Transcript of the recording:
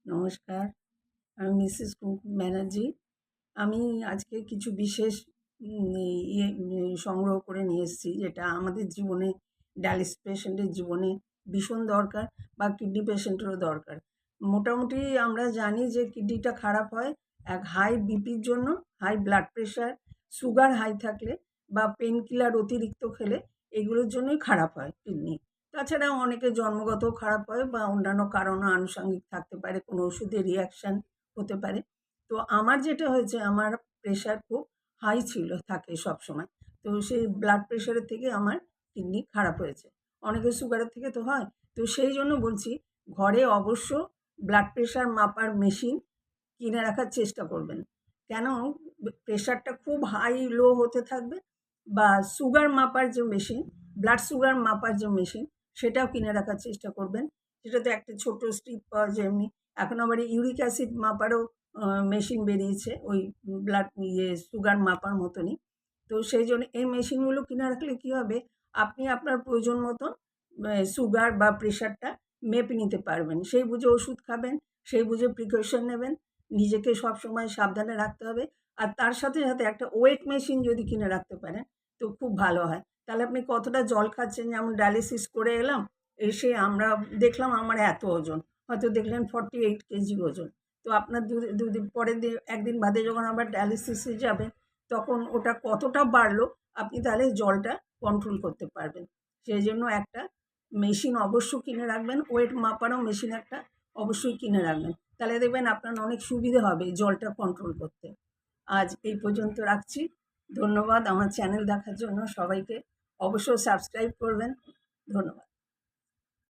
নমস্কার, আমি মিসেস কুমকুম ব্যানার্জি। আমি আজকে কিছু বিশেষ সংগ্রহ করে নিয়ে এসেছি, যেটা আমাদের জীবনে, ডায়ালিসিস পেশেন্টের জীবনে ভীষণ দরকার, বা কিডনি পেশেন্টেরও দরকার। মোটামুটি আমরা জানি যে কিডনিটা খারাপ হয় এক হাই বিপির জন্য, high blood pressure, sugar high থাকলে বা পেন কিলার অতিরিক্ত খেলে এগুলোর জন্যই খারাপ হয় কিডনি। তাছাড়াও অনেকের জন্মগতও খারাপ হয় বা অন্যান্য কারণও আনুষঙ্গিক থাকতে পারে, কোনো ওষুধের রিঅ্যাকশান হতে পারে। তো আমার যেটা হয়েছে, আমার প্রেশার খুব হাই থাকে সবসময়। তো সেই ব্লাড প্রেশারের থেকে আমার কিডনি খারাপ হয়েছে। অনেকের সুগারের থেকে তো হয়। তো সেই জন্য বলছি, ঘরে অবশ্য ব্লাড প্রেশার মাপার মেশিন কিনে রাখার চেষ্টা করবেন। কেন? প্রেশারটা খুব হাই লো হতে থাকবে, বা সুগার মাপার যে মেশিন, ব্লাড সুগার মাপার যে মেশিন, সেটাও কিনে রাখার চেষ্টা করবেন। সেটাতে একটা ছোট স্ট্রিপ পাওয়া যায় এমনি। এখন আবার ইউরিক অ্যাসিড মাপারও মেশিন বেরিয়েছে, ওই ব্লাড সুগার মাপার মতনই। তো সেই জন্য এই মেশিনগুলো কিনে রাখলে কী হবে, আপনি আপনার প্রয়োজন মতন সুগার বা প্রেশারটা মেপে নিতে পারবেন। সেই বুঝে ওষুধ খাবেন, সেই বুঝে প্রিকশন নেবেন। নিজেকে সবসময় সাবধানে রাখতে হবে। আর তার সাথে সাথে একটা ওয়েট মেশিন যদি কিনে রাখতে পারেন, তো খুব ভালো হয়। তাহলে আপনি কতটা জল খাচ্ছেন, যেমন ডায়ালিসিস করে এলাম, এসে আমরা দেখলাম আমার এত ওজন, হয়তো দেখলেন 48 কেজি ওজন। তো আপনার দুদিন পরের দিন, একদিন বাদে যখন আবার ডায়ালিসিসে যাবেন, তখন ওটা কতটা বাড়লো আপনি তাহলে জলটা কন্ট্রোল করতে পারবেন। সেই জন্য একটা মেশিন অবশ্য কিনে রাখবেন, ওয়েট মাপারও মেশিন একটা অবশ্যই কিনে রাখবেন। তাহলে দেখবেন আপনার অনেক সুবিধে হবে জলটা কন্ট্রোল করতে। আজ এই পর্যন্ত রাখছি। ধন্যবাদ আমার চ্যানেল দেখার জন্য সবাইকে। অবশ্যই সাবস্ক্রাইব করবেন। ধন্যবাদ।